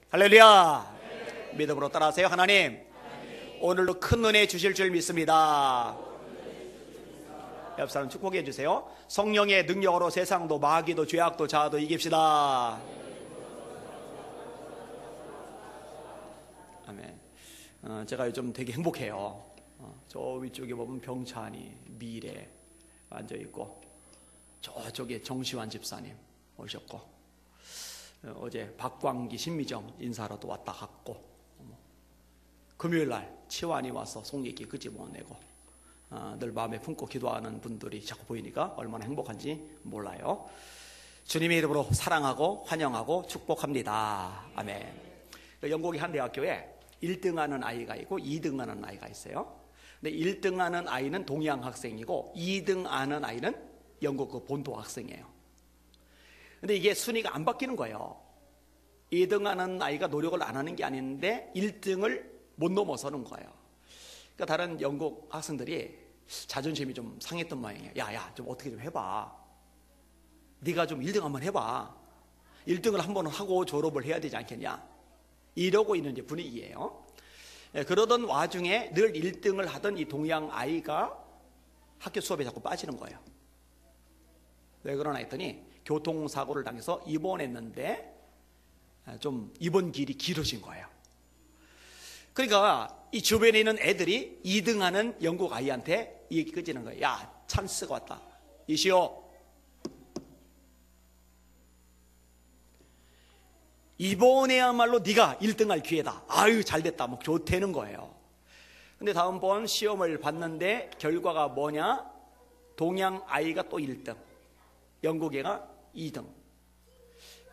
할렐루야. 믿음으로 따라하세요. 하나님, 오늘도 큰 은혜 주실 줄 믿습니다. 옆 사람 축복해 주세요. 성령의 능력으로 세상도 마귀도 죄악도 자아도 이깁시다. 아멘. 제가 요즘 되게 행복해요. 저 위쪽에 보면 병찬이, 미래 앉아있고, 저쪽에 정시환 집사님 오셨고, 어제 박광기, 신미정 인사하러 또 왔다 갔고, 금요일날 치환이 와서 송예기 그지 못 내고, 늘 마음에 품고 기도하는 분들이 자꾸 보이니까 얼마나 행복한지 몰라요. 주님의 이름으로 사랑하고 환영하고 축복합니다. 아멘. 영국의 한 대학교에 1등하는 아이가 있고 2등하는 아이가 있어요. 근데 1등하는 아이는 동양 학생이고 2등하는 아이는 영국 그 본토 학생이에요. 근데 이게 순위가 안 바뀌는 거예요. 2등하는 아이가 노력을 안 하는 게 아닌데 1등을 못 넘어서는 거예요. 그러니까 다른 영국 학생들이 자존심이 좀 상했던 모양이에요. 야, 좀 어떻게 좀 해봐. 네가 좀 1등 한번 해봐. 1등을 한번 하고 졸업을 해야 되지 않겠냐. 이러고 있는 이제 분위기예요. 그러던 와중에 늘 1등을 하던 이 동양 아이가 학교 수업에 자꾸 빠지는 거예요. 왜 그러나 했더니 교통사고를 당해서 입원했는데 좀 입원 길이 길어진 거예요. 그러니까 이 주변에 있는 애들이 2등하는 영국 아이한테 이 얘기 꺼지는 거예요. 야, 찬스가 왔다. 이시오, 이번에야말로 네가 1등할 기회다. 아유, 잘됐다. 뭐 좋다는 거예요. 근데 다음번 시험을 봤는데 결과가 뭐냐? 동양 아이가 또 1등, 영국 애가 2등.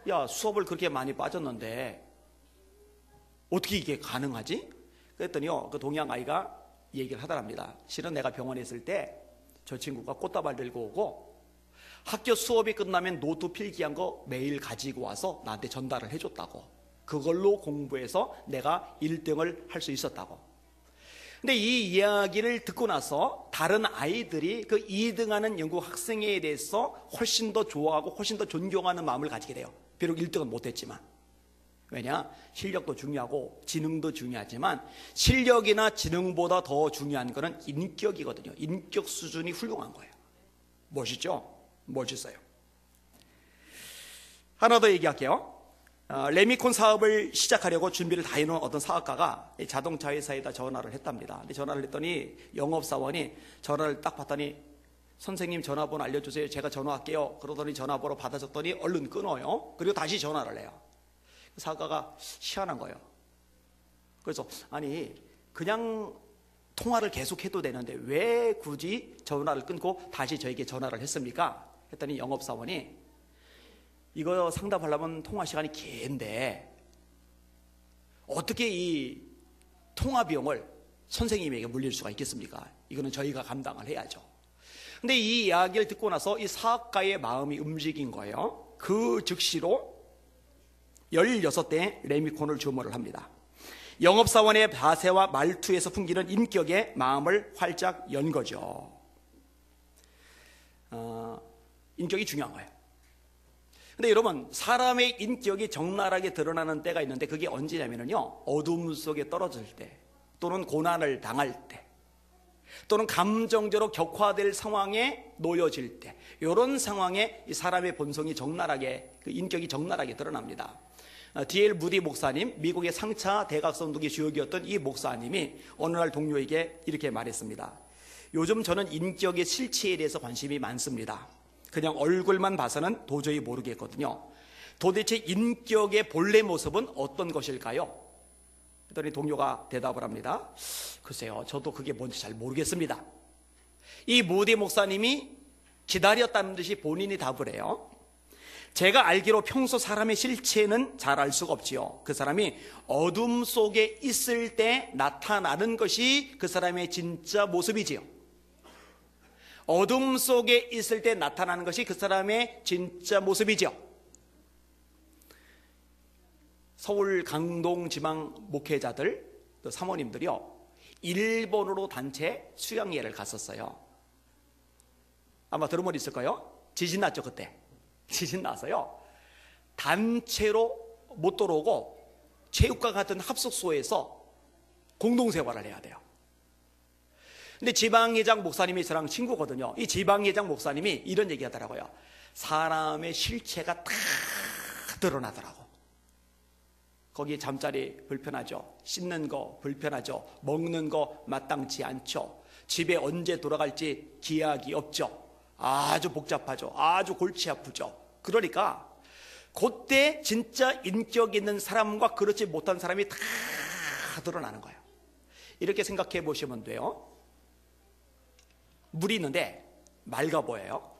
야, 수업을 그렇게 많이 빠졌는데 어떻게 이게 가능하지? 그랬더니요, 그 동양 아이가 얘기를 하더랍니다. 실은 내가 병원에 있을 때 저 친구가 꽃다발 들고 오고 학교 수업이 끝나면 노트 필기한 거 매일 가지고 와서 나한테 전달을 해줬다고. 그걸로 공부해서 내가 1등을 할 수 있었다고. 근데 이 이야기를 듣고 나서 다른 아이들이 그 2등하는 영국 학생에 대해서 훨씬 더 좋아하고 훨씬 더 존경하는 마음을 가지게 돼요. 비록 1등은 못했지만. 왜냐? 실력도 중요하고 지능도 중요하지만 실력이나 지능보다 더 중요한 거는 인격이거든요. 인격 수준이 훌륭한 거예요. 멋있죠? 멋있어요. 하나 더 얘기할게요. 레미콘 사업을 시작하려고 준비를 다 해놓은 어떤 사업가가 자동차 회사에다 전화를 했답니다. 근데 전화를 했더니 영업사원이 전화를 딱 받더니 선생님 전화번호 알려주세요. 제가 전화할게요. 그러더니 전화번호 받아줬더니 얼른 끊어요. 그리고 다시 전화를 해요. 사업가가 희한한 거예요. 그래서 아니 그냥 통화를 계속해도 되는데 왜 굳이 전화를 끊고 다시 저에게 전화를 했습니까? 했더니 영업사원이 이거 상담하려면 통화 시간이 긴데 어떻게 이 통화 비용을 선생님에게 물릴 수가 있겠습니까? 이거는 저희가 감당을 해야죠. 근데 이 이야기를 듣고 나서 이 사업가의 마음이 움직인 거예요. 그 즉시로 16대의 레미콘을 주문을 합니다. 영업사원의 자세와 말투에서 풍기는 인격의 마음을 활짝 연 거죠. 인격이 중요한 거예요. 근데 여러분, 사람의 인격이 적나라하게 드러나는 때가 있는데 그게 언제냐면요, 어둠 속에 떨어질 때, 또는 고난을 당할 때, 또는 감정적으로 격화될 상황에 놓여질 때, 이런 상황에 이 사람의 본성이 적나라하게, 그 인격이 적나라하게 드러납니다. D.L. 무디 목사님, 미국의 상차 대각선독의 주역이었던 이 목사님이 어느 날 동료에게 이렇게 말했습니다. 요즘 저는 인격의 실체에 대해서 관심이 많습니다. 그냥 얼굴만 봐서는 도저히 모르겠거든요. 도대체 인격의 본래 모습은 어떤 것일까요? 그랬더니 동료가 대답을 합니다. 글쎄요, 저도 그게 뭔지 잘 모르겠습니다. 이 무디 목사님이 기다렸다는 듯이 본인이 답을 해요. 제가 알기로 평소 사람의 실체는 잘 알 수가 없지요. 그 사람이 어둠 속에 있을 때 나타나는 것이 그 사람의 진짜 모습이지요. 어둠 속에 있을 때 나타나는 것이 그 사람의 진짜 모습이지요. 서울 강동 지방 목회자들, 또 사모님들이요, 일본으로 단체 수양회를 갔었어요. 아마 들은 분 있을 거예요. 지진 났죠, 그때. 지진 나서요, 단체로 못 들어오고 체육관 같은 합숙소에서 공동생활을 해야 돼요. 근데 지방회장 목사님이 저랑 친구거든요. 이 지방회장 목사님이 이런 얘기 하더라고요. 사람의 실체가 다 드러나더라고. 거기 잠자리 불편하죠. 씻는 거 불편하죠. 먹는 거 마땅치 않죠. 집에 언제 돌아갈지 기약이 없죠. 아주 복잡하죠. 아주 골치 아프죠. 그러니까 그때 진짜 인격 있는 사람과 그렇지 못한 사람이 다 드러나는 거예요. 이렇게 생각해 보시면 돼요. 물이 있는데 맑아 보여요.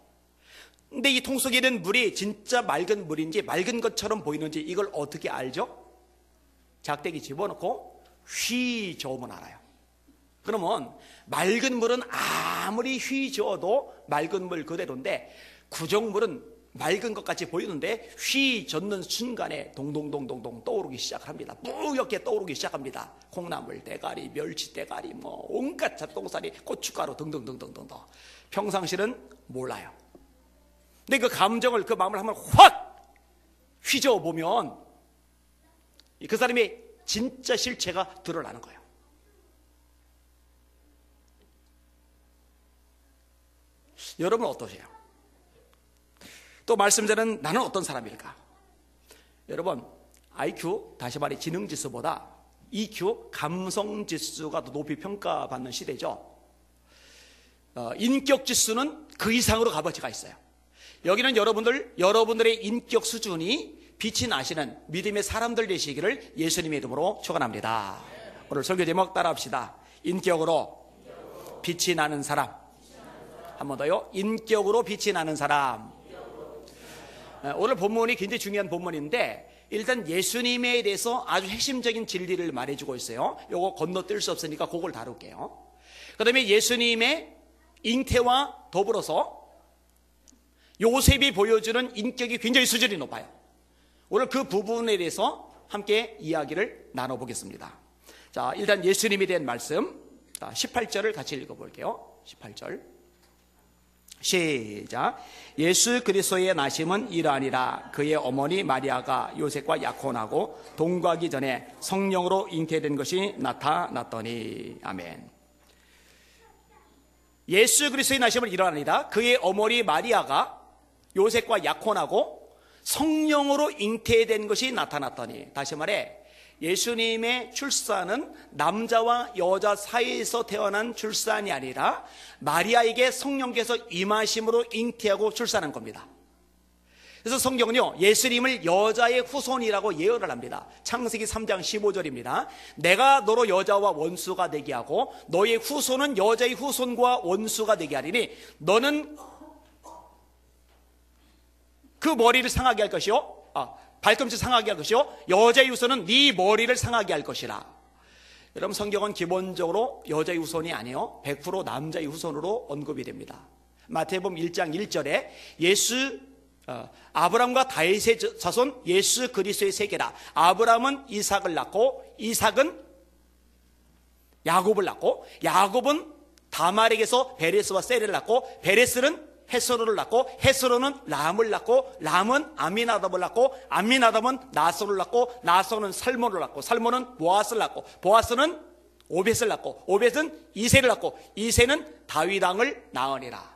근데 이 통 속에 있는 물이 진짜 맑은 물인지 맑은 것처럼 보이는지 이걸 어떻게 알죠? 작대기 집어넣고 휘 저으면 알아요. 그러면 맑은 물은 아무리 휘 저어도 맑은 물 그대로인데 구정물은 맑은 것 같이 보이는데 휘 젓는 순간에 동동동동동 떠오르기 시작합니다. 뿌옇게 떠오르기 시작합니다. 콩나물 대가리, 멸치 대가리, 뭐 온갖 잡동사리, 고춧가루 등등등등등. 평상시는 몰라요. 근데 그 감정을, 그 마음을 한번 확 휘저어 보면 그 사람의 진짜 실체가 드러나는 거예요. 여러분 어떠세요? 또 말씀드리는 나는 어떤 사람일까? 여러분 IQ, 다시 말해 지능지수보다 EQ, 감성지수가 더 높이 평가받는 시대죠. 인격지수는 그 이상으로 값어치가 있어요. 여기는 여러분들의 인격 수준이 빛이 나시는 믿음의 사람들 되시기를 예수님의 이름으로 축원합니다. 오늘 설교 제목 따라합시다. 인격으로 빛이 나는 사람. 한 번 더요. 인격으로 빛이 나는 사람. 오늘 본문이 굉장히 중요한 본문인데 일단 예수님에 대해서 아주 핵심적인 진리를 말해주고 있어요. 요거 건너뛸 수 없으니까 그걸 다룰게요. 그 다음에 예수님의 잉태와 더불어서 요셉이 보여주는 인격이 굉장히 수준이 높아요. 오늘 그 부분에 대해서 함께 이야기를 나눠보겠습니다. 자, 일단 예수님에 대한 말씀 18절을 같이 읽어볼게요. 18절 시작. 예수 그리스도의 나심은 이러하니라. 그의 어머니 마리아가 요셉과 약혼하고 동거하기 전에 성령으로 잉태된 것이 나타났더니. 아멘. 예수 그리스도의 나심은 이러하니라. 그의 어머니 마리아가 요셉과 약혼하고 성령으로 잉태된 것이 나타났더니. 다시 말해 예수님의 출산은 남자와 여자 사이에서 태어난 출산이 아니라 마리아에게 성령께서 임하심으로 잉태하고 출산한 겁니다. 그래서 성경은요 예수님을 여자의 후손이라고 예언을 합니다. 창세기 3장 15절입니다. 내가 너로 여자와 원수가 되게 하고 너의 후손은 여자의 후손과 원수가 되게 하리니 너는 그 머리를 상하게 할 것이요 발꿈치 상하게 할 것이요 여자의 후손은 네 머리를 상하게 할 것이라. 여러분 성경은 기본적으로 여자의 후손이 아니에요. 100% 남자의 후손으로 언급이 됩니다. 마태복음 1장 1절에 아브람과 다윗의 자손 예수 그리스도의 세계라. 아브람은 이삭을 낳고 이삭은 야곱을 낳고 야곱은 다말에게서 베레스와 셀을 낳고 베레스는 헤스로를 낳고 헤스로는 람을 낳고 람은 아미나답을 낳고 아미나답은 나소를 낳고 나소는 살몬을 낳고 살몬은 보아스를 낳고 보아스는 오벳을 낳고 오벳은 이새를 낳고 이새는 다윗 왕을 낳으니라.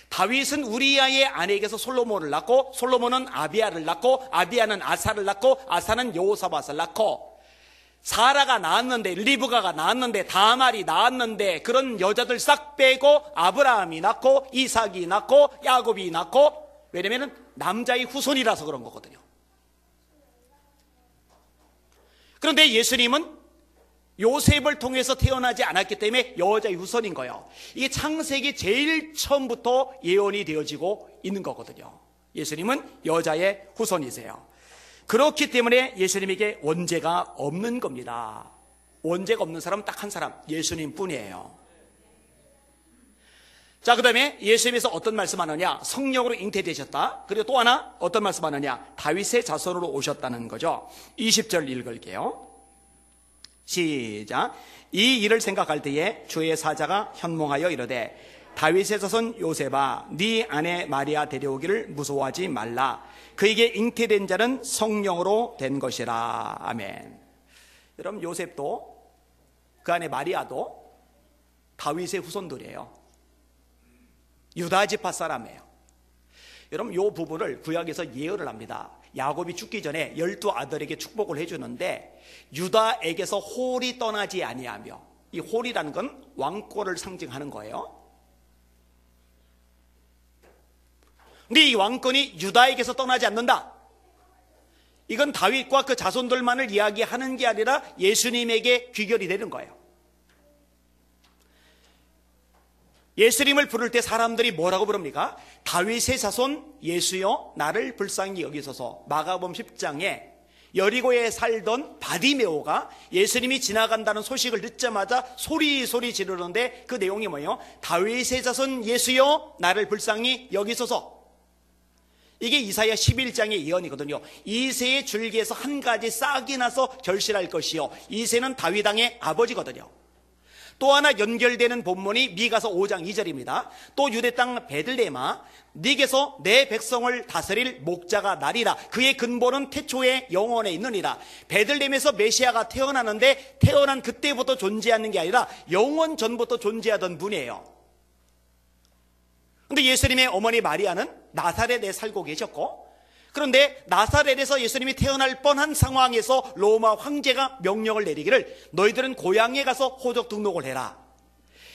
다윗은 우리아의 아내에게서 솔로몬을 낳고 솔로몬은 아비야를 낳고 아비야는 아사를 낳고 아사는 여호사밧을 낳고 사라가 낳았는데 리브가가 낳았는데 다말이 낳았는데 그런 여자들 싹 빼고 아브라함이 낳고 이삭이 낳고 야곱이 낳고 왜냐면 남자의 후손이라서 그런 거거든요. 그런데 예수님은 요셉을 통해서 태어나지 않았기 때문에 여자의 후손인 거예요. 이게 창세기 제일 처음부터 예언이 되어지고 있는 거거든요. 예수님은 여자의 후손이세요. 그렇기 때문에 예수님에게 원죄가 없는 겁니다. 원죄가 없는 사람은 딱 한 사람, 예수님 뿐이에요. 자, 그 다음에 예수님에서 어떤 말씀하느냐? 성령으로 잉태되셨다. 그리고 또 하나 어떤 말씀하느냐? 다윗의 자손으로 오셨다는 거죠. 20절 읽을게요. 시작. 이 일을 생각할 때에 주의 사자가 현몽하여 이르되 다윗의 자손 요셉아, 네 아내 마리아 데려오기를 무서워하지 말라. 그에게 잉태된 자는 성령으로 된 것이라. 아멘. 여러분, 요셉도 그 아내 마리아도 다윗의 후손들이에요. 유다 지파 사람이에요. 여러분, 이 부분을 구약에서 예언을 합니다. 야곱이 죽기 전에 12아들에게 축복을 해주는데 유다에게서 홀이 떠나지 아니하며, 이 홀이라는 건 왕권을 상징하는 거예요. 근데 이 왕권이 유다에게서 떠나지 않는다. 이건 다윗과 그 자손들만을 이야기하는 게 아니라 예수님에게 귀결이 되는 거예요. 예수님을 부를 때 사람들이 뭐라고 부릅니까? 다윗의 자손 예수여 나를 불쌍히 여기소서. 마가복음 10장에 여리고에 살던 바디메오가 예수님이 지나간다는 소식을 듣자마자 소리 지르는데 그 내용이 뭐예요? 다윗의 자손 예수여 나를 불쌍히 여기소서. 이게 이사야 11장의 예언이거든요. 이새의 줄기에서 한 가지 싹이 나서 결실할 것이요, 이새는 다윗 왕의 아버지거든요. 또 하나 연결되는 본문이 미가서 5장 2절입니다. 또 유대 땅 베들레헴아, 네게서 내 백성을 다스릴 목자가 나리라. 그의 근본은 태초에 영원에 있느니라. 베들레헴에서 메시아가 태어나는데 태어난 그때부터 존재하는 게 아니라 영원 전부터 존재하던 분이에요. 근데 예수님의 어머니 마리아는 나사렛에 살고 계셨고, 그런데 나사렛에서 예수님이 태어날 뻔한 상황에서 로마 황제가 명령을 내리기를 너희들은 고향에 가서 호적 등록을 해라.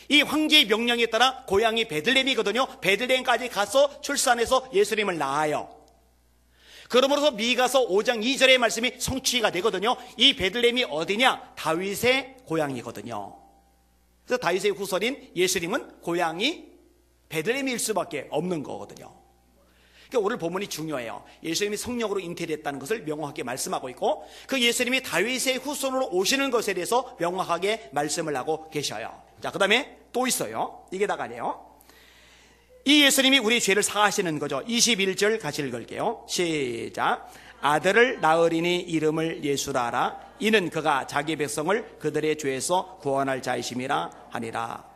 이 황제의 명령에 따라 고향이 베들레헴이거든요. 베들레헴까지 가서 출산해서 예수님을 낳아요. 그러므로서 미가서 5장 2절의 말씀이 성취가 되거든요. 이 베들레헴이 어디냐? 다윗의 고향이거든요. 그래서 다윗의 후손인 예수님은 고향이 베들레헴일 수밖에 없는 거거든요. 그러니까 오늘 본문이 중요해요. 예수님이 성령으로 잉태됐다는 것을 명확하게 말씀하고 있고, 그 예수님이 다윗의 후손으로 오시는 것에 대해서 명확하게 말씀을 하고 계셔요. 자, 그 다음에 또 있어요. 이게 다가 아니에요. 이 예수님이 우리 죄를 사하시는 거죠. 21절 같이 읽을게요. 시작. 아들을 낳으리니 이름을 예수라 하라. 이는 그가 자기 백성을 그들의 죄에서 구원할 자이심이라 하니라.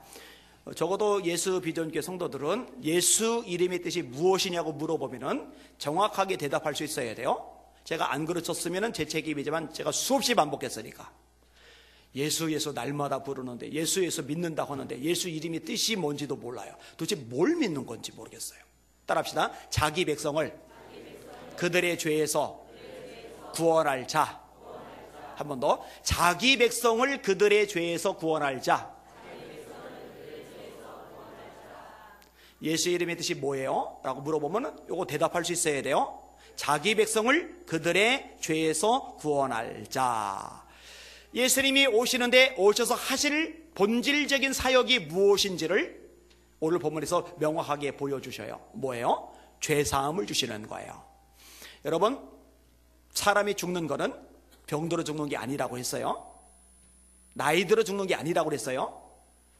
적어도 예수 비전교회 성도들은 예수 이름의 뜻이 무엇이냐고 물어보면은 정확하게 대답할 수 있어야 돼요. 제가 안 그르쳤으면은 제 책임이지만 제가 수없이 반복했으니까. 예수 날마다 부르는데, 예수 믿는다고 하는데 예수 이름의 뜻이 뭔지도 몰라요. 도대체 뭘 믿는 건지 모르겠어요. 따라합시다. 자기 백성을 그들의 죄에서 구원할 자. 한 번 더. 자기 백성을 그들의 죄에서 구원할 자. 예수 이름의 뜻이 뭐예요? 라고 물어보면 요거 대답할 수 있어야 돼요. 자기 백성을 그들의 죄에서 구원할 자. 예수님이 오시는데 오셔서 하실 본질적인 사역이 무엇인지를 오늘 본문에서 명확하게 보여주셔요. 뭐예요? 죄사함을 주시는 거예요. 여러분, 사람이 죽는 거는 병들어 죽는 게 아니라고 했어요. 나이 들어 죽는 게 아니라고 그랬어요.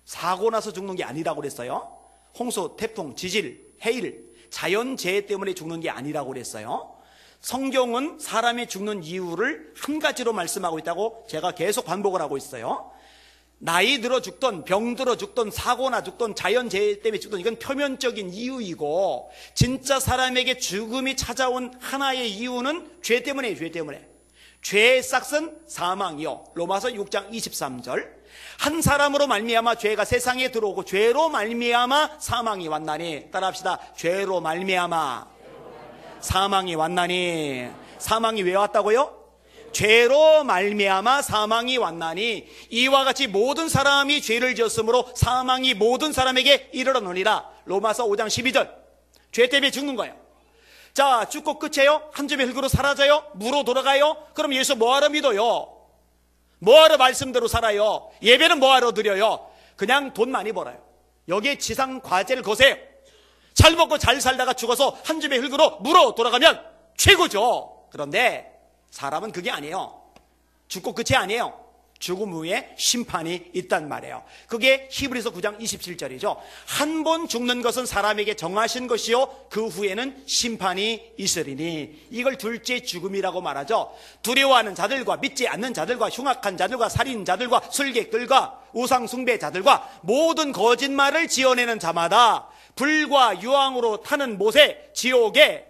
사고 나서 죽는 게 아니라고 그랬어요. 홍수, 태풍, 지질, 해일, 자연재해 때문에 죽는 게 아니라고 그랬어요. 성경은 사람이 죽는 이유를 한 가지로 말씀하고 있다고 제가 계속 반복을 하고 있어요. 나이 들어 죽던, 병 들어 죽던, 사고나 죽던, 자연재해 때문에 죽던, 이건 표면적인 이유이고, 진짜 사람에게 죽음이 찾아온 하나의 이유는 죄 때문이에요. 죄 때문에. 죄의 싹은 사망이요. 로마서 6장 23절. 한 사람으로 말미암아 죄가 세상에 들어오고 죄로 말미암아 사망이 왔나니. 따라합시다. 죄로 말미암아 사망이 왔나니. 사망이 왜 왔다고요? 죄로 말미암아 사망이 왔나니. 이와 같이 모든 사람이 죄를 지었으므로 사망이 모든 사람에게 이르렀느니라. 로마서 5장 12절. 죄 때문에 죽는 거예요. 자, 죽고 끝이에요? 한 줌의 흙으로 사라져요? 무로 돌아가요? 그럼 예수 뭐하러 믿어요? 뭐하러 말씀대로 살아요? 예배는 뭐하러 드려요? 그냥 돈 많이 벌어요. 여기에 지상 과제를 거세요. 잘 먹고 잘 살다가 죽어서 한 줌의 흙으로 무로 돌아가면 최고죠. 그런데 사람은 그게 아니에요. 죽고 끝이 아니에요. 죽음 후에 심판이 있단 말이에요. 그게 히브리서 9장 27절이죠. 한 번 죽는 것은 사람에게 정하신 것이요 그 후에는 심판이 있으리니, 이걸 둘째 죽음이라고 말하죠. 두려워하는 자들과 믿지 않는 자들과 흉악한 자들과 살인자들과 술객들과 우상 숭배자들과 모든 거짓말을 지어내는 자마다 불과 유황으로 타는 못에, 지옥에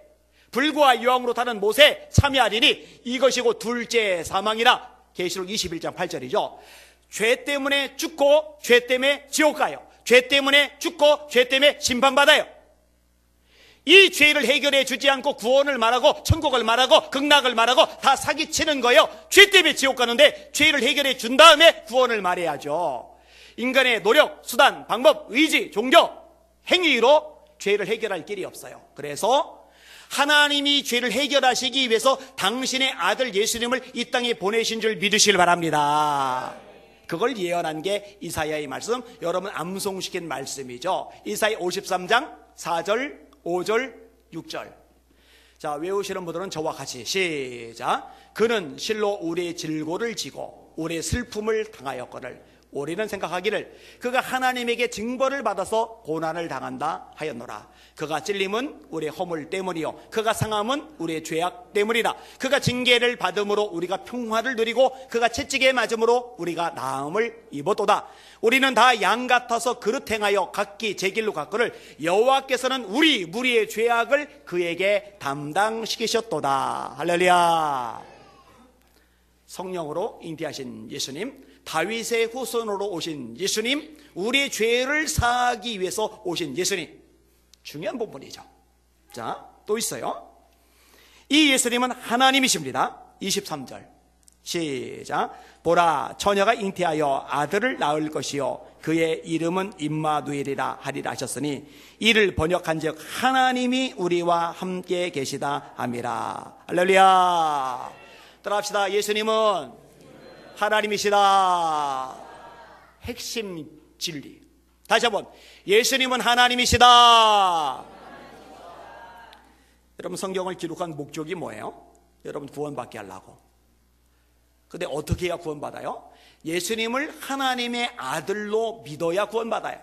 불과 유황으로 타는 못에 참여하리니 이것이고 둘째 사망이라. 계시록 21장 8절이죠. 죄 때문에 죽고 죄 때문에 지옥 가요. 죄 때문에 죽고 죄 때문에 심판받아요. 이 죄를 해결해 주지 않고 구원을 말하고 천국을 말하고 극락을 말하고 다 사기치는 거예요. 죄 때문에 지옥 가는데 죄를 해결해 준 다음에 구원을 말해야죠. 인간의 노력, 수단, 방법, 의지, 종교, 행위로 죄를 해결할 길이 없어요. 그래서 하나님이 죄를 해결하시기 위해서 당신의 아들 예수님을 이 땅에 보내신 줄 믿으시길 바랍니다. 그걸 예언한 게 이사야의 말씀, 여러분 암송시킨 말씀이죠. 이사야 53장 4절, 5절, 6절. 자, 외우시는 분들은 저와 같이 시작. 그는 실로 우리의 질고를 지고 우리의 슬픔을 당하였거늘 우리는 생각하기를 그가 하나님에게 징벌을 받아서 고난을 당한다 하였노라. 그가 찔림은 우리의 허물 때문이요 그가 상함은 우리의 죄악 때문이라. 그가 징계를 받음으로 우리가 평화를 누리고 그가 채찍에 맞음으로 우리가 나음을 입었도다. 우리는 다 양 같아서 그릇 행하여 각기 제 길로 갔거늘 여호와께서는 우리 무리의 죄악을 그에게 담당시키셨도다. 할렐루야. 성령으로 잉태하신 예수님, 다윗의 후손으로 오신 예수님, 우리의 죄를 사하기 위해서 오신 예수님, 중요한 부분이죠. 자, 또 있어요. 이 예수님은 하나님이십니다. 23절 시작. 보라, 처녀가 잉태하여 아들을 낳을 것이요 그의 이름은 임마누엘이라 하리라 하셨으니 이를 번역한 즉 하나님이 우리와 함께 계시다 함이라. 할렐루야. 따라합시다. 예수님은 하나님이시다. 핵심 진리. 다시 한번, 예수님은 하나님이시다. 여러분, 성경을 기록한 목적이 뭐예요? 여러분 구원받게 하려고. 근데 어떻게 해야 구원받아요? 예수님을 하나님의 아들로 믿어야 구원받아요.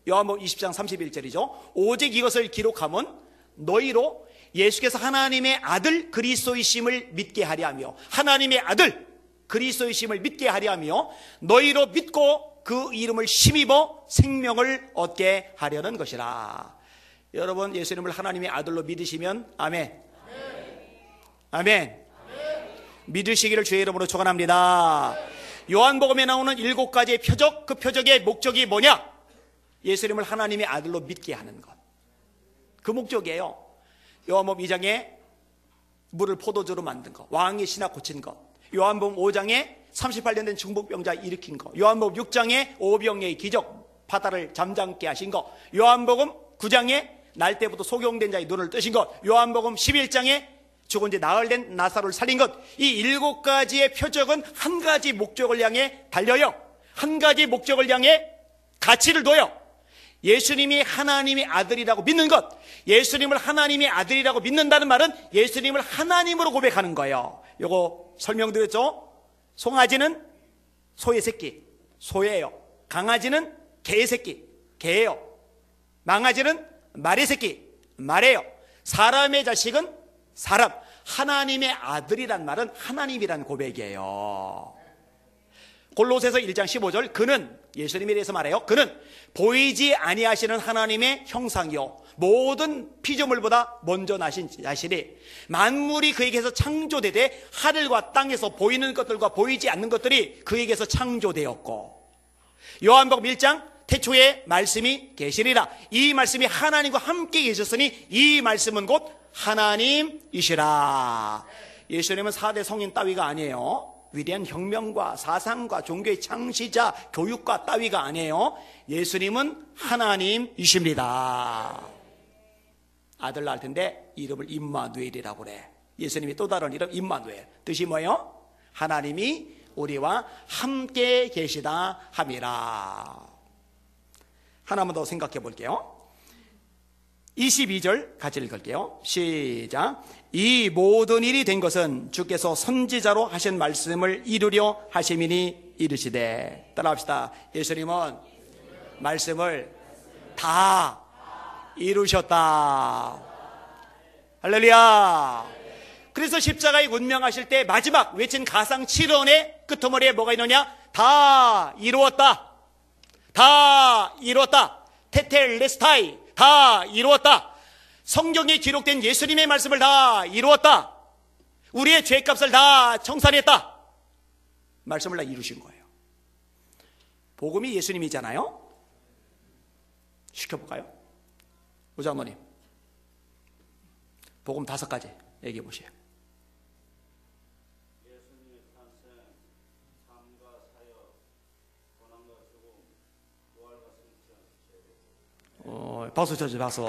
요한복음 20장 31절이죠. 오직 이것을 기록하면 너희로 예수께서 하나님의 아들 그리스도이심을 믿게 하려 하며, 하나님의 아들 그리스도이심을 믿게 하려 하며 너희로 믿고 그 이름을 힘입어 생명을 얻게 하려는 것이라. 여러분, 예수님을 하나님의 아들로 믿으시면 아멘. 아멘. 믿으시기를 주의 이름으로 축원합니다. 요한복음에 나오는 7가지의 표적, 그 표적의 목적이 뭐냐? 예수님을 하나님의 아들로 믿게 하는 것. 그 목적이에요. 요한복음 2장에 물을 포도주로 만든 것, 왕의 신학 고친 것, 요한복음 5장에 38년 된 중풍병자 일으킨 것, 요한복음 6장에 오병의 기적, 바다를 잠잠게 하신 것, 요한복음 9장에 날 때부터 소경된 자의 눈을 뜨신 것, 요한복음 11장에 죽은 지 나흘 된 나사로를 살린 것. 이 7가지의 표적은 한 가지 목적을 향해 달려요. 한 가지 목적을 향해 가치를 둬요. 예수님이 하나님의 아들이라고 믿는 것, 예수님을 하나님의 아들이라고 믿는다는 말은 예수님을 하나님으로 고백하는 거예요. 요거 설명드렸죠? 송아지는 소의 새끼, 소예요. 강아지는 개의 새끼, 개예요. 망아지는 말의 새끼, 말이에요. 사람의 자식은 사람, 하나님의 아들이란 말은 하나님이란 고백이에요. 골로새서 1장 15절, 그는, 예수님에 대해서 말해요. 그는 보이지 아니하시는 하나님의 형상이요 모든 피조물보다 먼저 나신 자시니 만물이 그에게서 창조되되 하늘과 땅에서 보이는 것들과 보이지 않는 것들이 그에게서 창조되었고, 요한복음 1장 태초에 말씀이 계시리라. 이 말씀이 하나님과 함께 계셨으니 이 말씀은 곧 하나님이시라. 예수님은 4대 성인 따위가 아니에요. 위대한 혁명과 사상과 종교의 창시자, 교육과 따위가 아니에요. 예수님은 하나님이십니다. 아들 낳을 텐데 이름을 임마누엘이라고 그래. 예수님이 또 다른 이름 임마누엘. 뜻이 뭐예요? 하나님이 우리와 함께 계시다 함이라. 하나만 더 생각해 볼게요. 22절 같이 읽을게요. 시작. 이 모든 일이 된 것은 주께서 선지자로 하신 말씀을 이루려 하심이니 이르시되. 따라합시다. 예수님은 말씀을 다 이루셨다. 할렐루야. 그래서 십자가에 운명하실 때 마지막 외친 가상 7원의 끄트머리에 뭐가 있느냐? 다 이루었다. 다 이루었다. 테텔레스타이. 다 이루었다. 성경에 기록된 예수님의 말씀을 다 이루었다. 우리의 죄값을 다 청산했다. 말씀을 다 이루신 거예요. 복음이 예수님이잖아요. 시켜볼까요? 우장노님, 복음 5가지 얘기해 보세요. 예수님의 탄생, 삶과 사역, 고난과 죽음, 부활과 승천, 박수 쳐주세요. 박수.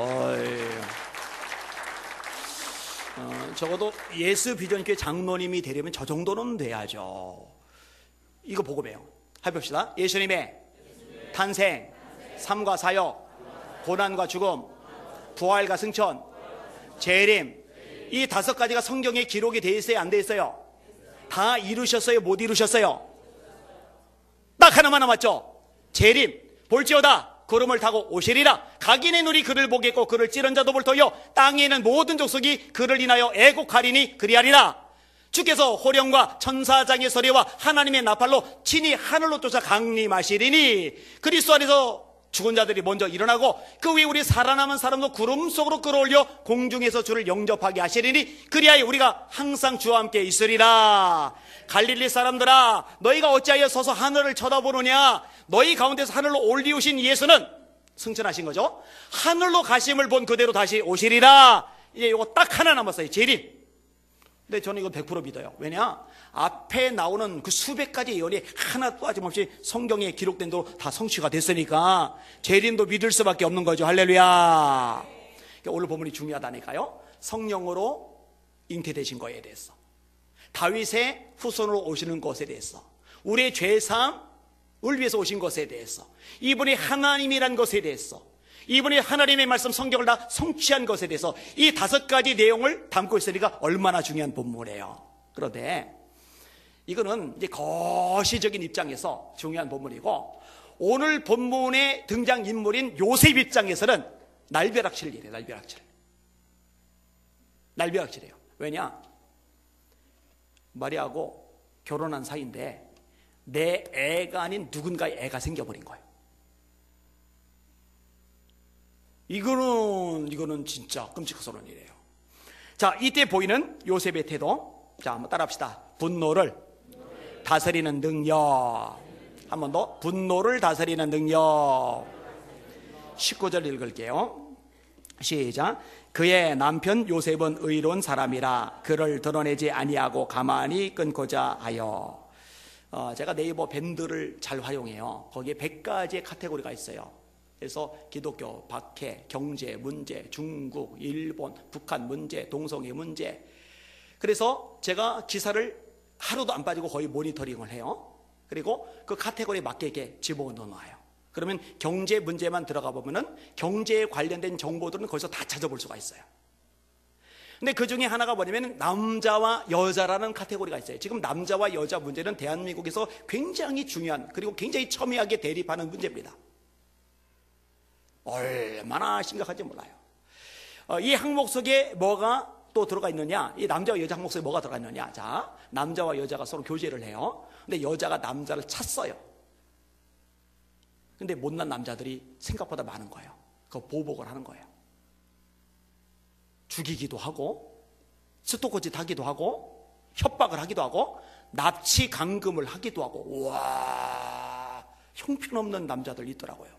적어도 예수 비전교회 장로님이 되려면 저 정도는 돼야죠. 이거 복음이에요. 해봅시다. 예수님의 탄생, 삶과 사역, 고난과 죽음, 부활과 승천, 재림, 이 5가지가 성경에 기록이 돼 있어요? 안 돼 있어요? 다 이루셨어요? 못 이루셨어요? 딱 하나만 남았죠. 재림. 볼지어다 구름을 타고 오시리라. 각인의 눈이 그를 보겠고 그를 찌른 자도 볼 터요 땅에 있는 모든 족속이 그를 인하여 애곡하리니 그리하리라. 주께서 호령과 천사장의 소리와 하나님의 나팔로 친히 하늘로 쫓아 강림하시리니 그리스도 안에서 죽은 자들이 먼저 일어나고 그 위에 우리 살아남은 사람도 구름 속으로 끌어올려 공중에서 주를 영접하게 하시리니 그리하여 우리가 항상 주와 함께 있으리라. 갈릴리 사람들아, 너희가 어찌하여 서서 하늘을 쳐다보느냐? 너희 가운데서 하늘로 올리우신 예수는 승천하신 거죠. 하늘로 가심을 본 그대로 다시 오시리라. 이제 이거 딱 하나 남았어요. 재림. 근데 저는 이거 100% 믿어요. 왜냐? 앞에 나오는 그 수백 가지 예언이 하나 빠짐없이 성경에 기록된 대로 다 성취가 됐으니까 재림도 믿을 수밖에 없는 거죠. 할렐루야. 오늘 본문이 중요하다니까요. 성령으로 잉태되신 거에 대해서, 다윗의 후손으로 오시는 것에 대해서, 우리의 죄사함을 위해서 오신 것에 대해서, 이분이 하나님이란 것에 대해서, 이분이 하나님의 말씀 성경을 다 성취한 것에 대해서 이 5가지 내용을 담고 있으니까 얼마나 중요한 본문이에요. 그런데 이거는 이제 거시적인 입장에서 중요한 본문이고, 오늘 본문의 등장인물인 요셉 입장에서는 날벼락칠이래요. 날벼락칠이에요. 왜냐? 마리아하고 결혼한 사이인데 내 애가 아닌 누군가의 애가 생겨버린 거예요. 이거는 진짜 끔찍스러운 일이에요. 자, 이때 보이는 요셉의 태도. 자, 한번 따라합시다. 분노를 다스리는 능력. 한 번 더. 분노를 다스리는 능력. 19절 읽을게요. 시작. 그의 남편 요셉은 의로운 사람이라 그를 드러내지 아니하고 가만히 끊고자 하여. 제가 네이버 밴드를 잘 활용해요. 거기에 100가지의 카테고리가 있어요. 그래서 기독교, 박해, 경제 문제, 중국, 일본, 북한 문제, 동성애 문제. 그래서 제가 기사를 하루도 안 빠지고 거의 모니터링을 해요. 그리고 그 카테고리에 맞게 이렇게 집어넣어 놔요. 그러면 경제 문제만 들어가 보면은 경제에 관련된 정보들은 거기서 다 찾아볼 수가 있어요. 근데 그 중에 하나가 뭐냐면 남자와 여자라는 카테고리가 있어요. 지금 남자와 여자 문제는 대한민국에서 굉장히 중요한, 그리고 굉장히 첨예하게 대립하는 문제입니다. 얼마나 심각한지 몰라요. 이 항목 속에 뭐가 또 들어가 있느냐? 이 남자와 여자 항목 속에 뭐가 들어가 있느냐? 자, 남자와 여자가 서로 교제를 해요. 근데 여자가 남자를 찼어요. 근데 못난 남자들이 생각보다 많은 거예요. 그거 보복을 하는 거예요. 죽이기도 하고, 스토커짓 하기도 하고, 협박을 하기도 하고, 납치 감금을 하기도 하고. 와, 형편없는 남자들 있더라고요.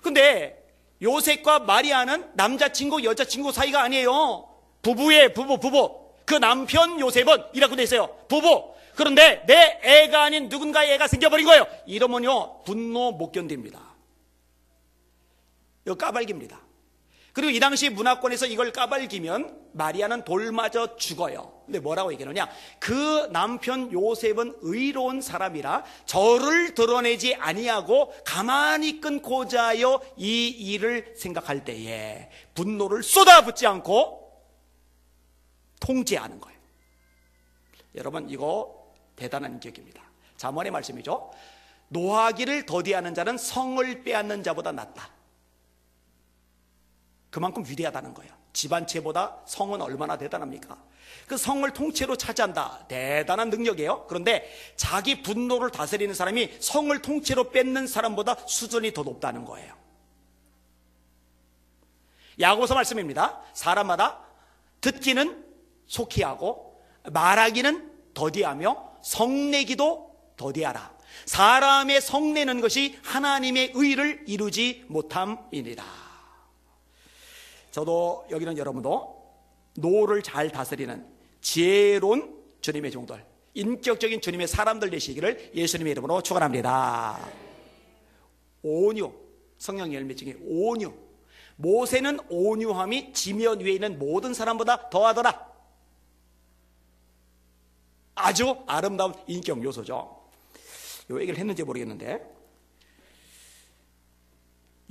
근데 요셉과 마리아는 남자친구 여자친구 사이가 아니에요. 부부예요. 부부. 그 남편 요셉은 이라고 돼 있어요. 부부. 그런데 내 애가 아닌 누군가의 애가 생겨버린 거예요. 이러면요 분노 못 견딥니다. 이거 까발깁니다. 그리고 이 당시 문화권에서 이걸 까발기면 마리아는 돌맞아 죽어요. 근데 뭐라고 얘기하느냐? 그 남편 요셉은 의로운 사람이라 저를 드러내지 아니하고 가만히 끊고자 하여 이 일을 생각할 때에 분노를 쏟아붓지 않고 통제하는 거예요. 여러분, 이거 대단한 인격입니다. 잠언의 말씀이죠. 노하기를 더디하는 자는 성을 빼앗는 자보다 낫다. 그만큼 위대하다는 거예요. 집안체보다 성은 얼마나 대단합니까? 그 성을 통째로 차지한다. 대단한 능력이에요. 그런데 자기 분노를 다스리는 사람이 성을 통째로 뺏는 사람보다 수준이 더 높다는 거예요. 야고보서 말씀입니다. 사람마다 듣기는 속히 하고 말하기는 더디하며 성내기도 더디하라. 사람의 성내는 것이 하나님의 의를 이루지 못함이니라. 저도 여기는 여러분도 노를 잘 다스리는 지혜로운 주님의 종들, 인격적인 주님의 사람들 되시기를 예수님의 이름으로 축원합니다. 온유, 성령의 열매 중에 온유. 모세는 온유함이 지면 위에 있는 모든 사람보다 더하더라. 아주 아름다운 인격 요소죠. 요 얘기를 했는지 모르겠는데,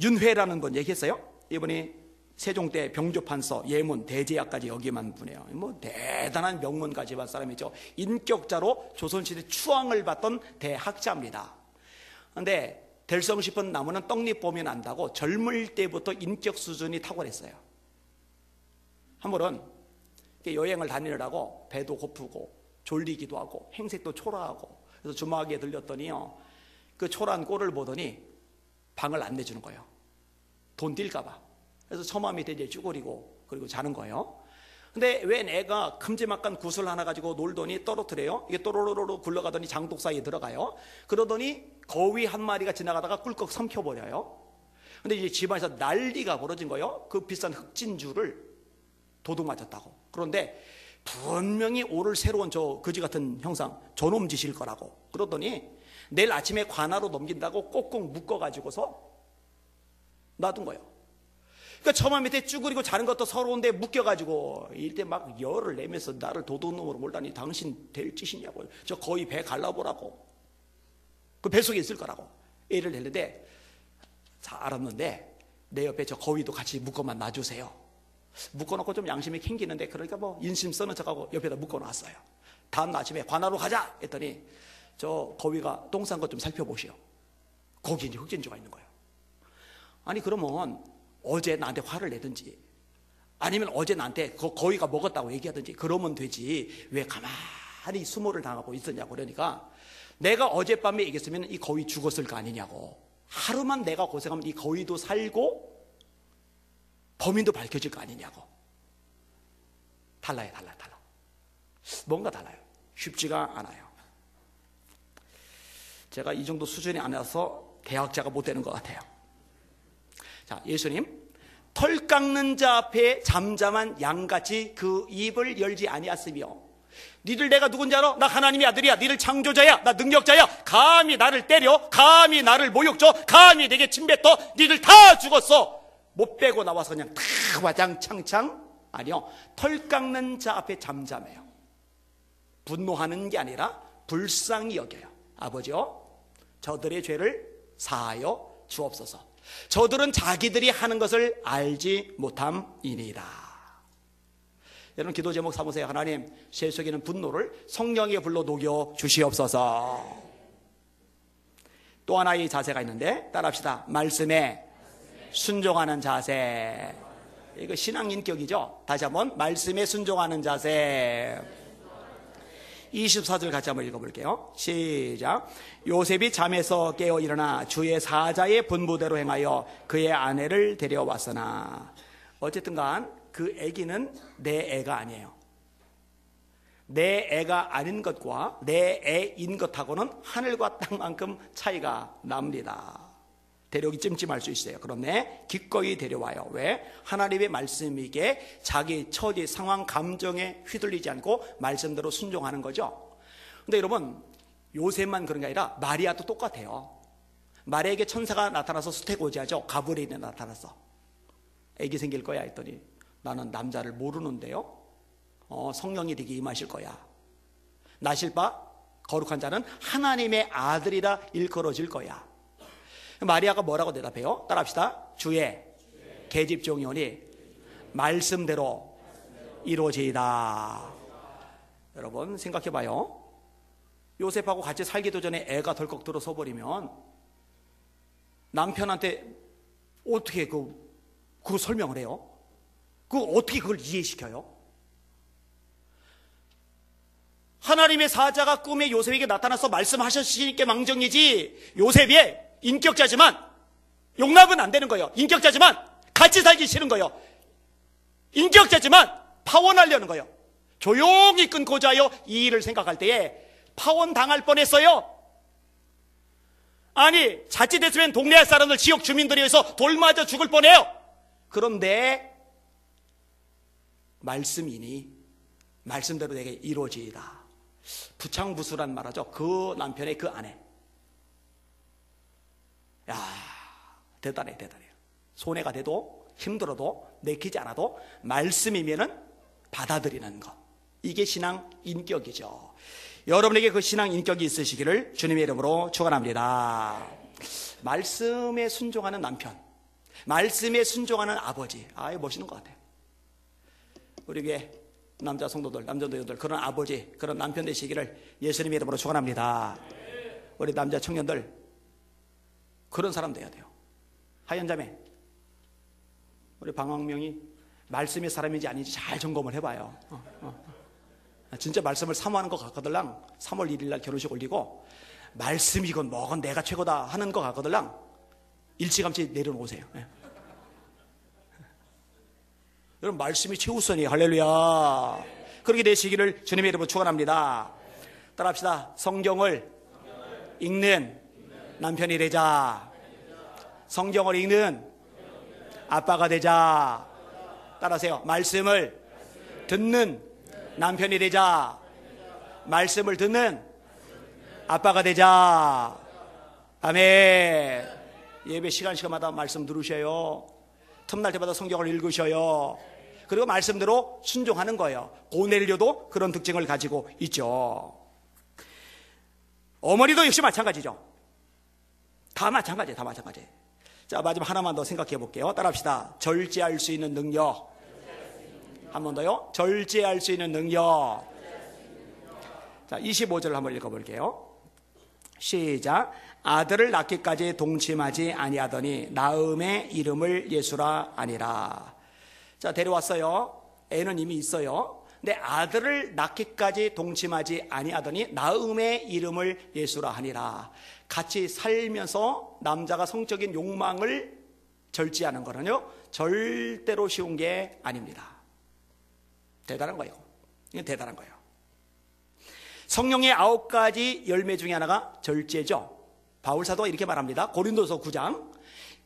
윤회라는 분 얘기했어요. 이분이 세종 때 병조판서, 예문, 대제학까지 여기만 분이에요. 뭐 대단한 명문 가지만 사람이죠. 인격자로 조선시대 추앙을 받던 대학자입니다. 그런데 될성 싶은 나무는 떡잎 보면 안다고 젊을 때부터 인격 수준이 탁월했어요. 한 번은 여행을 다니느라고 배도 고프고 졸리기도 하고 행색도 초라하고, 그래서 주막에 들렸더니요, 그 초라한 꼴을 보더니 방을 안 내주는 거예요. 돈 뛸까봐. 그래서 처마 밑에 이제 쭈그리고 그리고 자는 거예요. 근데 왜 내가 큼지막한 구슬 하나 가지고 놀더니 떨어뜨려요? 이게 또로로로 굴러가더니 장독 사이에 들어가요. 그러더니 거위 한 마리가 지나가다가 꿀꺽 삼켜버려요. 근데 이제 집안에서 난리가 벌어진 거예요. 그 비싼 흑진주를 도둑 맞았다고. 그런데 분명히 오를 새로운 저 거지 같은 형상, 저놈 짓일 거라고. 그러더니 내일 아침에 관하로 넘긴다고 꼭꼭 묶어가지고서 놔둔 거예요. 그러니까 처마 밑에 쭈그리고 자는 것도 서러운데 묶여가지고 이때 막 열을 내면서 나를 도둑놈으로 몰다니 당신 될 짓이냐고. 저 거의 배 갈라보라고. 그 뱃속에 있을 거라고 애를 냈는데, 자, 알았는데 내 옆에 저 거위도 같이 묶어만 놔주세요. 묶어놓고 좀 양심이 캥기는데, 그러니까 뭐 인심 써는 척하고 옆에다 묶어놨어요. 다음 아침에 관하로 가자 했더니 저 거위가 똥 싼 것 좀 살펴보시오. 거기 이제 흑진주가 있는 거예요. 아니 그러면 어제 나한테 화를 내든지 아니면 어제 나한테 그 거위가 먹었다고 얘기하든지 그러면 되지 왜 가만히 수모를 당하고 있었냐고. 그러니까 내가 어젯밤에 얘기했으면 이 거위 죽었을 거 아니냐고. 하루만 내가 고생하면 이 거위도 살고 범인도 밝혀질 거 아니냐고. 달라요. 뭔가 달라요. 쉽지가 않아요. 제가 이 정도 수준이 아니라서 대학자가 못 되는 것 같아요. 자, 예수님, 털 깎는 자 앞에 잠잠한 양같이 그 입을 열지 아니하시며, 니들 내가 누군지 알아? 나 하나님의 아들이야. 니들 창조자야. 나 능력자야. 감히 나를 때려, 감히 나를 모욕 줘, 감히 내게 침뱉어. 니들 다 죽었어. 못 빼고 나와서 그냥 다 와장창창. 아니요, 털 깎는 자 앞에 잠잠해요. 분노하는 게 아니라 불쌍히 여겨요. 아버지요, 저들의 죄를 사하여 주옵소서. 저들은 자기들이 하는 것을 알지 못함이니이다. 여러분, 기도 제목 삼으세요. 하나님, 제 속에는 분노를 성령의 불로 녹여 주시옵소서. 또 하나의 자세가 있는데 따라합시다. 말씀에 순종하는 자세. 이거 신앙 인격이죠. 다시 한번, 말씀에 순종하는 자세. 24절 같이 한번 읽어볼게요. 시작. 요셉이 잠에서 깨어 일어나 주의 사자의 분부대로 행하여 그의 아내를 데려왔으나, 어쨌든 간 그 애기는 내 애가 아니에요. 내 애가 아닌 것과 내 애인 것하고는 하늘과 땅만큼 차이가 납니다. 데려오기 찜찜할 수 있어요. 그런데 기꺼이 데려와요. 왜? 하나님의 말씀이기에 자기 처지, 상황, 감정에 휘둘리지 않고 말씀대로 순종하는 거죠. 근데 여러분, 요셉만 그런 게 아니라 마리아도 똑같아요. 마리아에게 천사가 나타나서 수태고지하죠. 가브리엘이 나타나서. 애기 생길 거야 했더니 나는 남자를 모르는데요. 성령이 되게 임하실 거야. 나실 바 거룩한 자는 하나님의 아들이라 일컬어질 거야. 마리아가 뭐라고 대답해요? 따라합시다. 주의 계집종이오니 말씀대로 이루어지이다. 여러분 생각해봐요. 요셉하고 같이 살기도 전에 애가 덜컥 들어서 버리면 남편한테 어떻게 그거 설명을 해요? 어떻게 그걸 이해시켜요? 하나님의 사자가 꿈에 요셉에게 나타나서 말씀하셨으니까 망정이지, 요셉이 인격자지만 용납은 안 되는 거예요. 인격자지만 같이 살기 싫은 거예요. 인격자지만 파혼하려는 거예요. 조용히 끊고자 하여 이 일을 생각할 때에 파혼당할 뻔했어요. 아니 자칫했으면 동네 사람들, 지역 주민들에 의해서 돌 맞아 죽을 뻔해요. 그런데 말씀이니 말씀대로 내게 이루어지이다. 부창부수란 말하죠. 그 남편의 그 아내. 야, 대단해. 손해가 돼도 힘들어도 내키지 않아도 말씀이면은 받아들이는 것. 이게 신앙 인격이죠. 여러분에게 그 신앙 인격이 있으시기를 주님의 이름으로 축원합니다. 말씀에 순종하는 남편, 말씀에 순종하는 아버지. 이거 멋있는 것 같아요. 우리 교회 남자 성도들, 남자 노인들, 그런 아버지, 그런 남편 되시기를 예수님의 이름으로 축원합니다. 우리 남자 청년들 그런 사람 돼야 돼요. 하연자매, 우리 방황명이 말씀의 사람인지 아닌지 잘 점검을 해봐요. 진짜 말씀을 사모하는 것 같거들랑 3월 1일 날 결혼식 올리고 말씀이건 뭐건 내가 최고다 하는 것 같거들랑 일찌감치 내려놓으세요. 여러분 말씀이 최우선이에요. 할렐루야. 그렇게 되시기를 주님의 이름으로 축원합니다. 따라합시다. 성경을 읽는 남편이 되자. 성경을 읽는 아빠가 되자. 따라하세요. 말씀을 듣는 남편이 되자. 말씀을 듣는 아빠가 되자. 아멘. 예배 시간마다 말씀 들으셔요. 틈날 때마다 성경을 읽으셔요. 그리고 말씀대로 순종하는 거예요. 고넬료도 그런 특징을 가지고 있죠. 어머니도 역시 마찬가지죠. 다 마찬가지예요. 자, 마지막 하나만 더 생각해 볼게요. 따라합시다. 절제할 수 있는 능력. 한 번 더요. 절제할 수 있는 능력. 자, 25절을 한번 읽어볼게요. 시작. 아들을 낳기까지 동침하지 아니하더니 나음의 이름을 예수라 아니라. 자, 데려왔어요. 애는 이미 있어요. 근데 아들을 낳기까지 동침하지 아니하더니 나음의 이름을 예수라 하니라. 같이 살면서 남자가 성적인 욕망을 절제하는 거는요 절대로 쉬운 게 아닙니다. 대단한 거예요. 이건 대단한 거예요. 성령의 9가지 열매 중에 하나가 절제죠. 바울사도가 이렇게 말합니다. 고린도서 9장.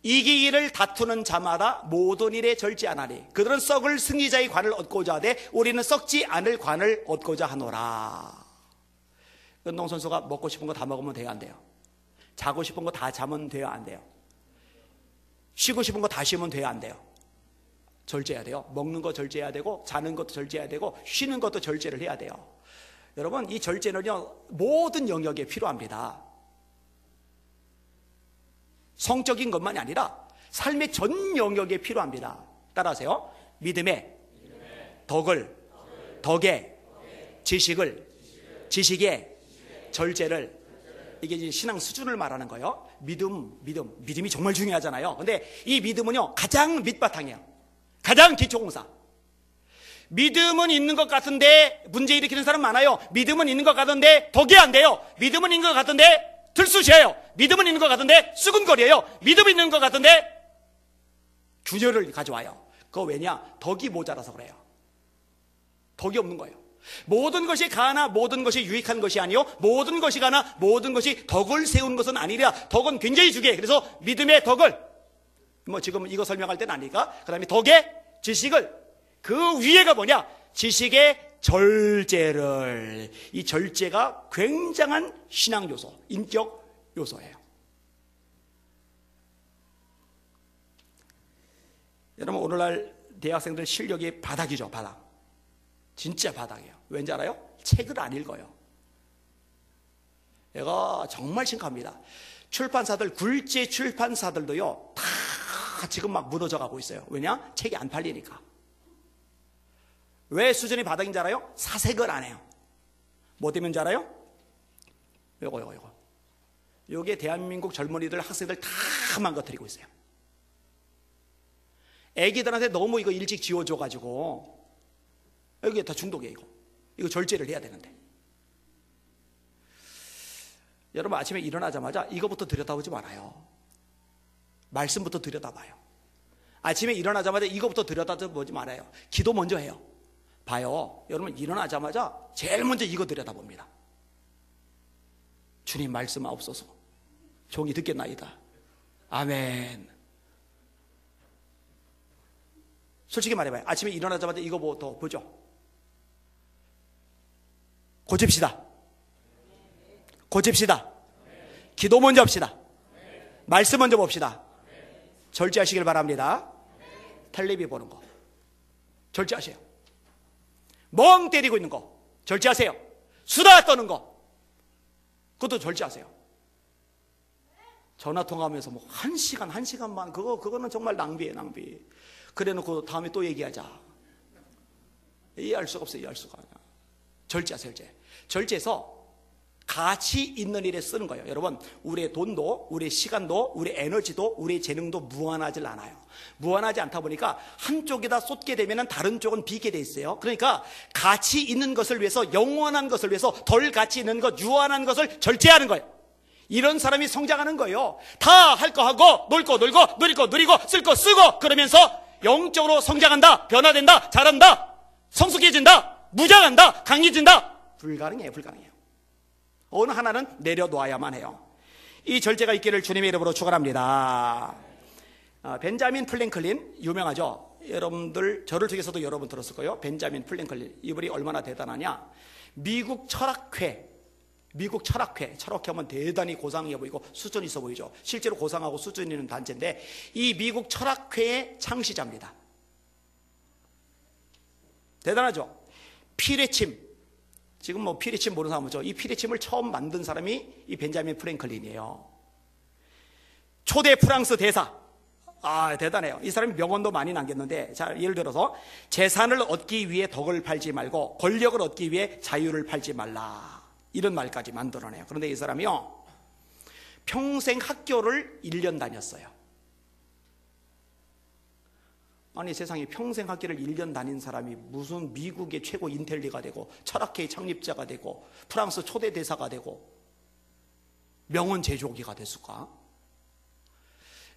이기기를 다투는 자마다 모든 일에 절제하나니 그들은 썩을 승리자의 관을 얻고자 하되 우리는 썩지 않을 관을 얻고자 하노라. 운동선수가 먹고 싶은 거 다 먹으면 돼요, 안 돼요? 자고 싶은 거 다 자면 돼요, 안 돼요? 쉬고 싶은 거 다 쉬면 돼요, 안 돼요? 절제해야 돼요. 먹는 거 절제해야 되고 자는 것도 절제해야 되고 쉬는 것도 절제를 해야 돼요. 여러분 이 절제는요 모든 영역에 필요합니다. 성적인 것만이 아니라 삶의 전 영역에 필요합니다. 따라하세요. 믿음의 덕을, 덕의 지식을, 지식의 절제를. 이게 이제 신앙 수준을 말하는 거예요. 믿음이 정말 중요하잖아요. 근데 이 믿음은요 가장 밑바탕이에요. 가장 기초공사. 믿음은 있는 것 같은데 문제 일으키는 사람 많아요. 믿음은 있는 것 같은데 덕이 안 돼요. 믿음은 있는 것 같은데 들쑤시해요. 믿음은 있는 것 같은데 수근거려요. 믿음이 있는 것 같은데 균열을 가져와요. 그거 왜냐? 덕이 모자라서 그래요. 덕이 없는 거예요. 모든 것이 가나 모든 것이 유익한 것이 아니요 모든 것이 가나 모든 것이 덕을 세운 것은 아니라 덕은 굉장히 중요해. 그래서 믿음의 덕을 지금 이거 설명할 때는 아니니까 그 다음에 덕의 지식을 그 위에가 뭐냐? 지식의 절제를. 이 절제가 굉장한 신앙 요소, 인격 요소예요. 여러분 오늘날 대학생들 실력이 바닥이죠. 바닥. 진짜 바닥이에요. 왠지 알아요? 책을 안 읽어요. 얘가 정말 심각합니다. 출판사들, 굴지 출판사들도요 다 지금 막 무너져 가고 있어요. 왜냐? 책이 안 팔리니까. 왜 수준이 바닥인 줄 알아요? 사색을 안 해요. 뭐 때문인 줄 알아요? 요거 요게 대한민국 젊은이들, 학생들 다 망가뜨리고 있어요. 애기들한테 너무 이거 일찍 지워줘가지고 여기에 다 중독이에요. 이거 절제를 해야 되는데. 여러분 아침에 일어나자마자 이거부터 들여다보지 말아요. 말씀부터 들여다봐요. 아침에 일어나자마자 이거부터 들여다보지 말아요. 기도 먼저 해요. 봐요. 여러분 일어나자마자 제일 먼저 이거 들여다봅니다. 주님 말씀하옵소서. 종이 듣겠나이다. 아멘. 솔직히 말해봐요. 아침에 일어나자마자 이거부터 보죠. 고칩시다. 고칩시다. 기도 먼저 합시다. 말씀 먼저 봅시다. 절제하시길 바랍니다. 텔레비 보는 거 절제하세요. 멍 때리고 있는 거 절제하세요. 수다 떠는 거 그것도 절제하세요. 전화 통화하면서 뭐 1시간, 그거는 정말 낭비예요, 낭비. 그래 놓고 다음에 또 얘기하자. 이해할 수가 없어요, 이해할 수가. 절제하세요, 절제해서 가치 있는 일에 쓰는 거예요. 여러분, 우리의 돈도, 우리의 시간도, 우리의 에너지도, 우리의 재능도 무한하지 않아요. 무한하지 않다 보니까 한쪽에다 쏟게 되면 다른 쪽은 비게 돼 있어요. 그러니까 가치 있는 것을 위해서, 영원한 것을 위해서 덜 가치 있는 것, 유한한 것을 절제하는 거예요. 이런 사람이 성장하는 거예요. 다 할 거 하고, 놀 거 놀고, 누릴 거 누리고, 쓸 거 쓰고, 그러면서 영적으로 성장한다, 변화된다, 잘한다, 성숙해진다, 무장한다, 강해진다. 불가능해요, 불가능해요. 어느 하나는 내려놓아야만 해요. 이 절제가 있기를 주님의 이름으로 축원합니다. 벤자민 플랭클린 유명하죠. 여러분들 저를 통해서도 여러분 들었을 거예요. 벤자민 플랭클린, 이분이 얼마나 대단하냐. 미국 철학회 하면 대단히 고상해 보이고 수준 있어 보이죠. 실제로 고상하고 수준 있는 단체인데 이 미국 철학회의 창시자입니다. 대단하죠. 피레침, 지금 뭐 피레침 모르는 사람 없죠. 이 피레침을 처음 만든 사람이 이 벤자민 프랭클린이에요. 초대 프랑스 대사. 대단해요. 이 사람이 명언도 많이 남겼는데, 자, 예를 들어서 재산을 얻기 위해 덕을 팔지 말고 권력을 얻기 위해 자유를 팔지 말라, 이런 말까지 만들어내요. 그런데 이 사람이요 평생 학교를 1년 다녔어요. 아니 세상에 평생 학교를 1년 다닌 사람이 무슨 미국의 최고 인텔리가 되고 철학회의 창립자가 되고 프랑스 초대 대사가 되고 명언 제조기가 됐을까?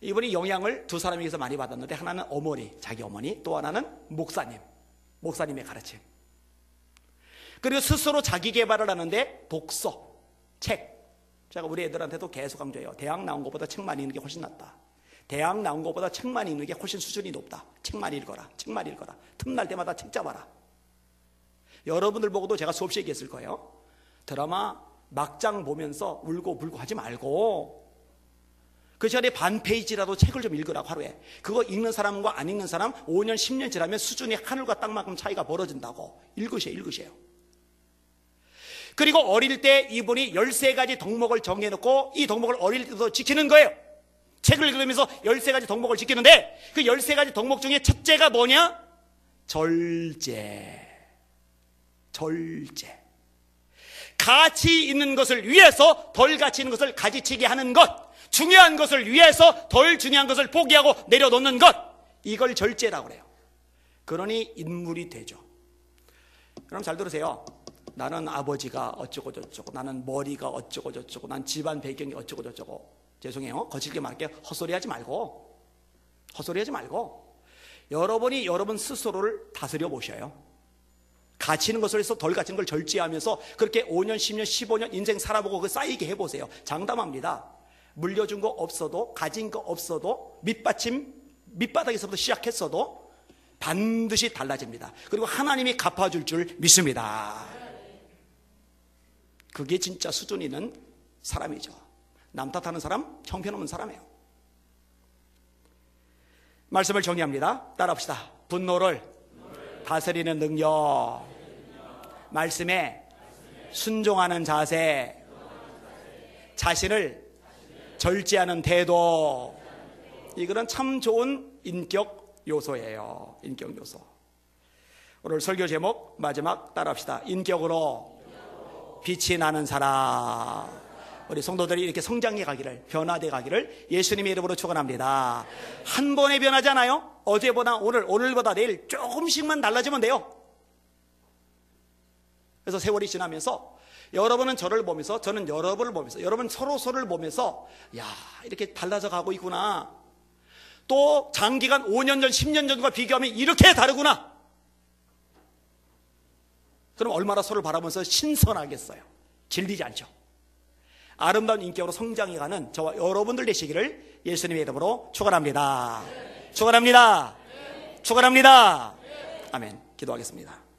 이분이 영향을 두 사람에게서 많이 받았는데, 하나는 어머니, 자기 어머니, 또 하나는 목사님의 가르침. 그리고 스스로 자기 개발을 하는데 독서, 책. 제가 우리 애들한테도 계속 강조해요. 대학 나온 것보다 책만 읽는 게 훨씬 낫다. 대학 나온 것보다 책만 읽는 게 훨씬 수준이 높다. 책만 읽어라. 틈날 때마다 책 잡아라. 여러분들 보고도 제가 수없이 얘기했을 거예요. 드라마 막장 보면서 울고 불고 하지 말고 그 전에 반 페이지라도 책을 좀 읽으라고, 하루에. 그거 읽는 사람과 안 읽는 사람 5년 10년 지나면 수준이 하늘과 땅만큼 차이가 벌어진다고. 읽으세요. 그리고 어릴 때 이분이 13가지 덕목을 정해놓고 이 덕목을 어릴 때도 지키는 거예요. 책을 읽으면서 13가지 덕목을 지키는데, 그 13가지 덕목 중에 첫째가 뭐냐? 절제. 가치 있는 것을 위해서 덜 가치 있는 것을 가지치게 하는 것, 중요한 것을 위해서 덜 중요한 것을 포기하고 내려놓는 것, 이걸 절제라고 그래요. 그러니 인물이 되죠. 그럼 잘 들으세요. 나는 아버지가 어쩌고 저쩌고, 나는 머리가 어쩌고 저쩌고, 난 집안 배경이 어쩌고 저쩌고. 죄송해요, 거칠게 말할게요. 헛소리하지 말고 여러분이 여러분 스스로를 다스려 보셔요. 가치 있는 것을 해서 덜 가치 있는 걸 절제하면서 그렇게 5년 10년 15년 인생 살아보고 그 쌓이게 해보세요. 장담합니다. 물려준 거 없어도, 가진 거 없어도, 밑바닥에서부터 시작했어도 반드시 달라집니다. 그리고 하나님이 갚아줄 줄 믿습니다. 그게 진짜 수준 있는 사람이죠. 남 탓하는 사람 형편없는 사람이에요. 말씀을 정리합니다. 따라합시다. 분노를 다스리는 능력, 말씀에 순종하는 자세, 자신을 절제하는 태도, 이거는 참 좋은 인격 요소예요. 인격 요소. 오늘 설교 제목 마지막 따라합시다. 인격으로 빛이 나는 사람. 우리 성도들이 이렇게 성장해 가기를, 변화돼 가기를 예수님의 이름으로 축원합니다. 한 번에 변하잖아요. 어제보다 오늘보다 내일 조금씩만 달라지면 돼요. 그래서 세월이 지나면서 여러분은 저를 보면서, 저는 여러분을 보면서, 여러분 서로를 보면서 야, 이렇게 달라져 가고 있구나. 또 장기간 5년 전, 10년 전과 비교하면 이렇게 다르구나. 그럼 얼마나 서로를 바라보면서 신선하겠어요. 질리지 않죠. 아름다운 인격으로 성장해가는 저와 여러분들 되시기를 예수님의 이름으로 축원합니다. 축원합니다. 축원합니다. 아멘. 기도하겠습니다.